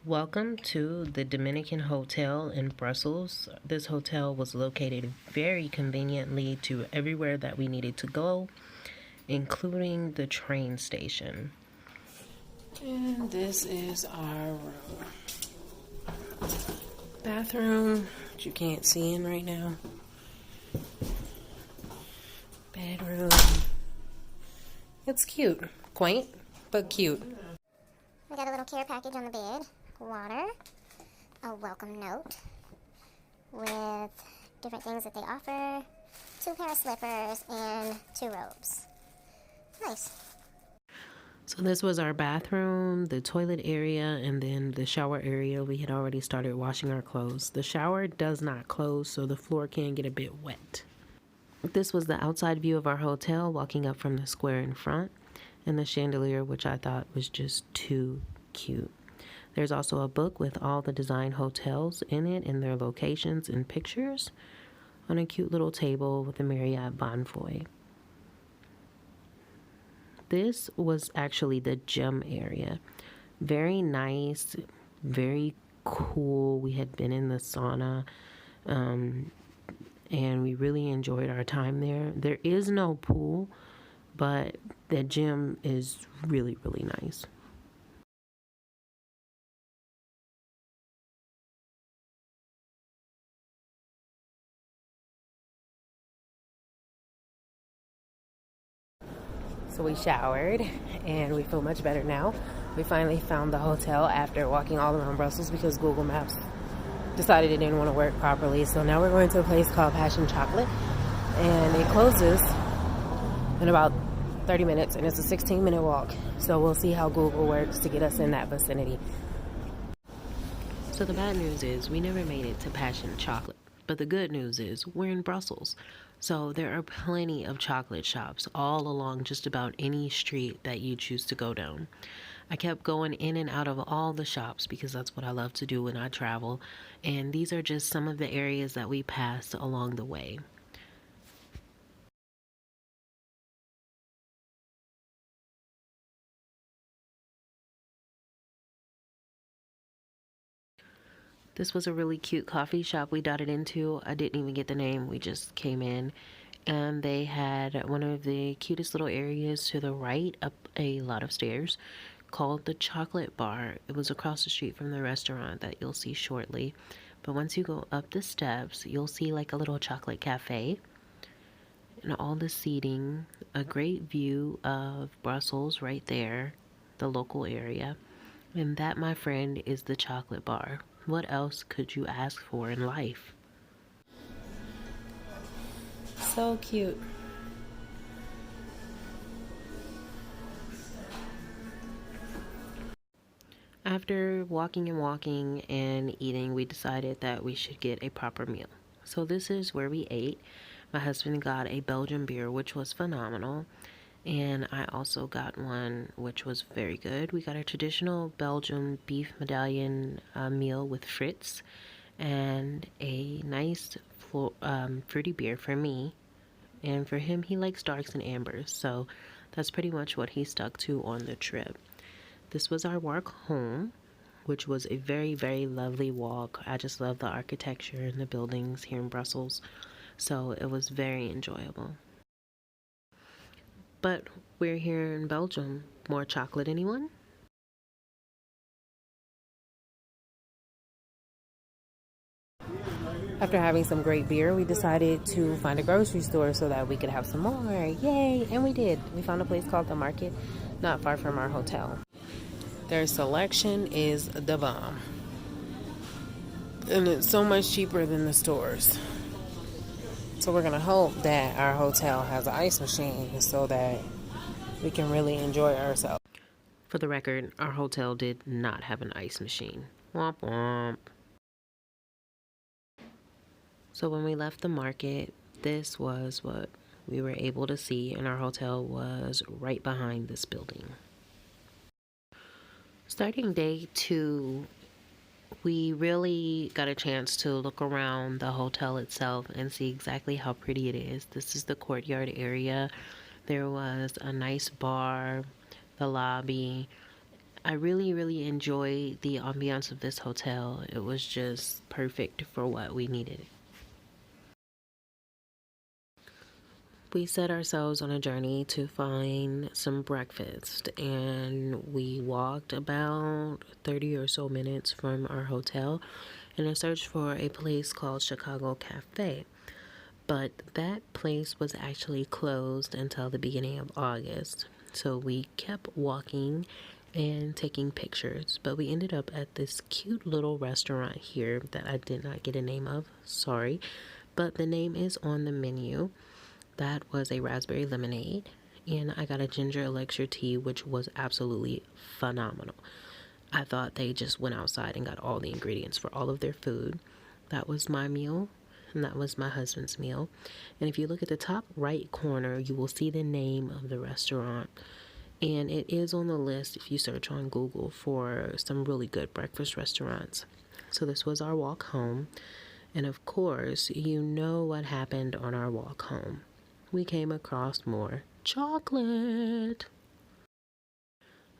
Welcome to the Dominican Hotel in Brussels. This hotel was located very conveniently to everywhere that we needed to go, including the train station. And this is our room. Bathroom, which you can't see in right now. Bedroom. It's cute. Quaint, but cute. We got a little care package on the bed. Water, a welcome note with different things that they offer, 2 pair of slippers, and 2 robes. Nice. So this was our bathroom, the toilet area, and then the shower area. We had already started washing our clothes. The shower does not close, so the floor can get a bit wet. This was the outside view of our hotel, walking up from the square in front, and the chandelier, which I thought was just too cute. There's also a book with all the design hotels in it and their locations and pictures on a cute little table with a Marriott Bonvoy. This was actually the gym area. Very nice, very cool. We had been in the sauna, and we really enjoyed our time there. There is no pool, but the gym is really, really nice. So we showered and we feel much better now. We finally found the hotel after walking all around Brussels because Google Maps decided it didn't want to work properly. So now we're going to a place called Passion Chocolate, and it closes in about 30 minutes, and it's a 16-minute walk. So we'll see how Google works to get us in that vicinity. So the bad news is we never made it to Passion Chocolate. But the good news is we're in Brussels. So there are plenty of chocolate shops all along just about any street that you choose to go down. I kept going in and out of all the shops because that's what I love to do when I travel. And these are just some of the areas that we passed along the way. This was a really cute coffee shop we dotted into. I didn't even get the name. We just came in, and they had one of the cutest little areas to the right up a lot of stairs called the Chocolate Bar. It was across the street from the restaurant that you'll see shortly. But once you go up the steps, you'll see like a little chocolate cafe and all the seating, a great view of Brussels right there, the local area. And that, my friend, is the Chocolate Bar. What else could you ask for in life? So cute. After walking and eating, we decided that we should get a proper meal. So this is where we ate. My husband got a Belgian beer, which was phenomenal. And I also got one which was very good. We got a traditional Belgian beef medallion meal with frites and a nice fruity beer for me. And for him, he likes darks and ambers. So that's pretty much what he stuck to on the trip. This was our walk home, which was a very, very lovely walk. I just love the architecture and the buildings here in Brussels. So it was very enjoyable. But we're here in Belgium. More chocolate, anyone? After having some great beer, we decided to find a grocery store so that we could have some more. Yay! And we did. We found a place called The Market, not far from our hotel. Their selection is the bomb. And it's so much cheaper than the stores. So we're going to hope that our hotel has an ice machine so that we can really enjoy ourselves. For the record, our hotel did not have an ice machine. Womp womp. So when we left the market, this was what we were able to see, and our hotel was right behind this building. Starting day 2, we really got a chance to look around the hotel itself and see exactly how pretty it is. This is the courtyard area. There was a nice bar, the lobby, I really enjoy the ambiance of this hotel. It was just perfect for what we needed. We set ourselves on a journey to find some breakfast, and we walked about 30 or so minutes from our hotel in a search for a place called Chicago Cafe. But that place was actually closed until the beginning of August. So we kept walking and taking pictures, but we ended up at this cute little restaurant here that I did not get a name of. Sorry, but the name is on the menu. That was a raspberry lemonade, and I got a ginger elixir tea, which was absolutely phenomenal. I thought they just went outside and got all the ingredients for all of their food. That was my meal, and that was my husband's meal. And if you look at the top right corner, you will see the name of the restaurant. And it is on the list if you search on Google for some really good breakfast restaurants. So this was our walk home. And of course, you know what happened on our walk home. We came across more chocolate.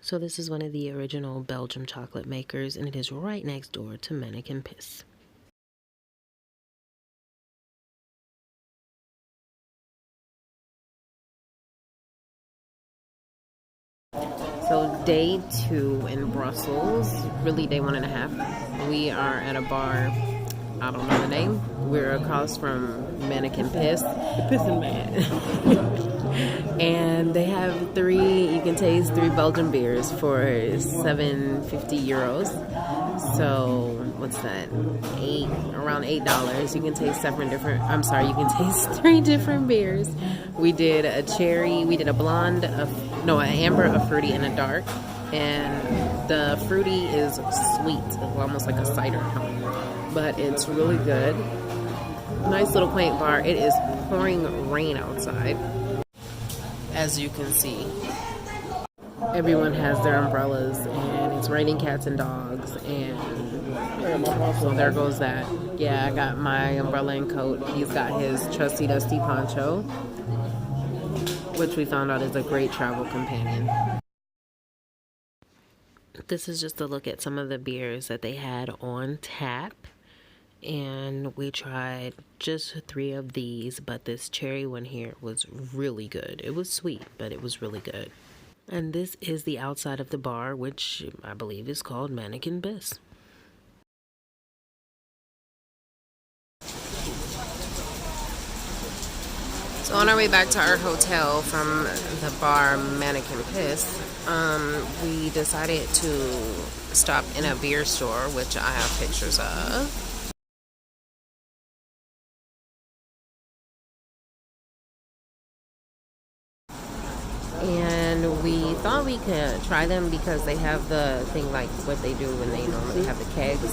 So this is one of the original Belgium chocolate makers, and it is right next door to Mannequin Piss. So day 2 in Brussels, really day 1.5. We are at a bar, I don't know the name. We're across from Mannequin Piss, the Pissin' Man. And they have you can taste 3 Belgian beers for 7.50 euros. So what's that? Around $8. You can taste you can taste 3 different beers. We did a cherry, we did a blonde, an amber, a fruity, and a dark. And the fruity is sweet, almost like a cider, but it's really good. Nice little quaint bar. It is pouring rain outside, as you can see. Everyone has their umbrellas, and it's raining cats and dogs, and so there goes that. Yeah, I got my umbrella and coat. He's got his trusty dusty poncho, which we found out is a great travel companion. This is just a look at some of the beers that they had on tap, and we tried just 3 of these, but this cherry one here was really good. It was sweet, but it was really good. And this is the outside of the bar, which I believe is called Mannequin Piss. So on our way back to our hotel from the bar Mannequin Piss, we decided to stop in a beer store, which I have pictures of. And we thought we could try them because they have the thing like what they do when they normally have the kegs.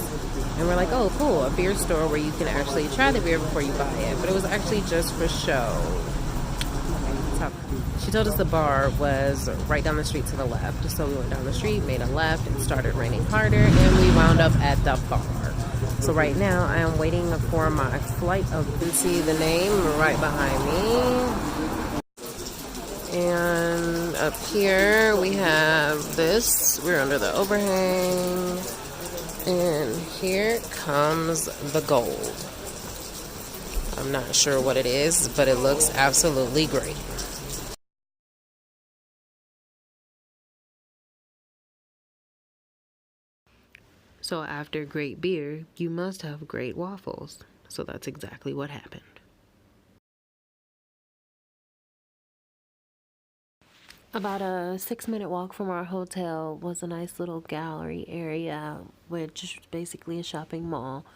And we're like, oh, cool, a beer store where you can actually try the beer before you buy it. But it was actually just for show. She told us the bar was right down the street to the left. So we went down the street, made a left, and started raining harder. And we wound up at the bar. So right now, I am waiting for my flight of, you can see the name right behind me. And up here we have this. We're under the overhang. And here comes the gold. I'm not sure what it is, but it looks absolutely great. So after great beer, you must have great waffles. So that's exactly what happened. About a 6-minute walk from our hotel was a nice little gallery area, which is basically a shopping mall.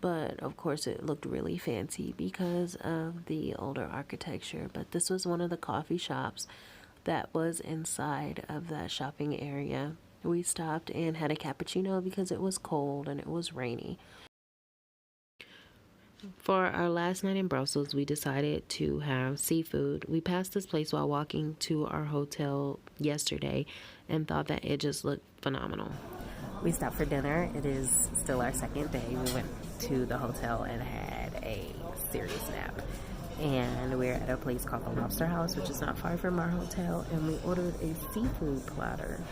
But of course it looked really fancy because of the older architecture. But this was one of the coffee shops that was inside of that shopping area. We stopped and had a cappuccino because it was cold and it was rainy. For our last night in Brussels, we decided to have seafood. We passed this place while walking to our hotel yesterday and thought that it just looked phenomenal. We stopped for dinner. It is still our second day. We went to the hotel and had a serious nap. And we're at a place called the Lobster House, which is not far from our hotel. And we ordered a seafood platter.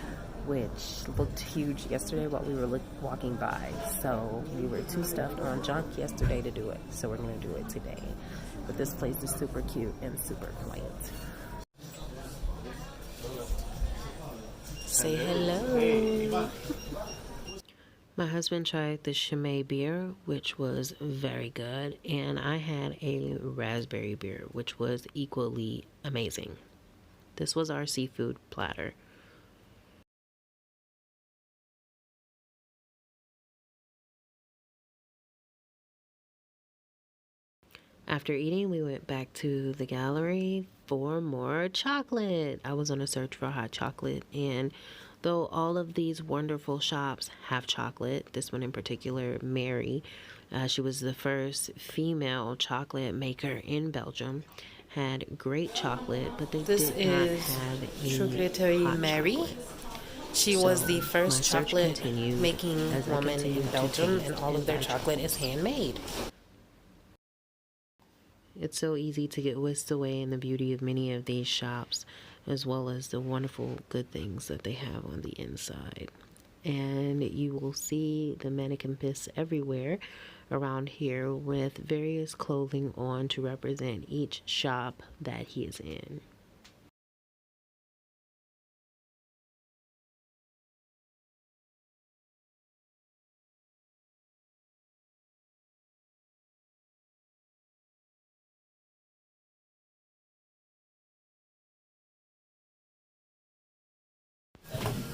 which looked huge yesterday while we were walking by. So we were too stuffed on junk yesterday to do it. So we're going to do it today. But this place is super cute and super quaint. Say hello. My husband tried the Chimay beer, which was very good, and I had a raspberry beer, which was equally amazing. This was our seafood platter. After eating, we went back to the gallery for more chocolate. I was on a search for hot chocolate, and though all of these wonderful shops have chocolate, this one in particular, Mary, she was the first female chocolate maker in Belgium, had great chocolate, but they This did not is have any Chocolatier hot Mary. chocolate. She So was the my first search chocolate continued making as I woman in continued to Belgium, taste and all of their buy chocolate is handmade. It's so easy to get whisked away in the beauty of many of these shops, as well as the wonderful good things that they have on the inside. And you will see the mannequin piss everywhere around here with various clothing on to represent each shop that he is in.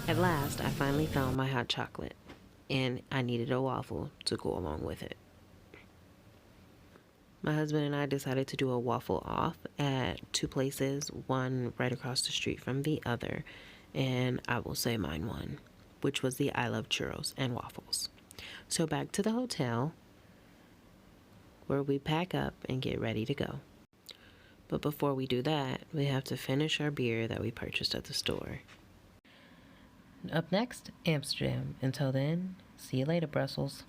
At last, I finally found my hot chocolate, and I needed a waffle to go along with it. My husband and I decided to do a waffle off at two places, one right across the street from the other, and I will say mine won, which was the I Love Churros and Waffles. So back to the hotel where we pack up and get ready to go. But before we do that, we have to finish our beer that we purchased at the store. Up next, Amsterdam. Until then, see you later, Brussels.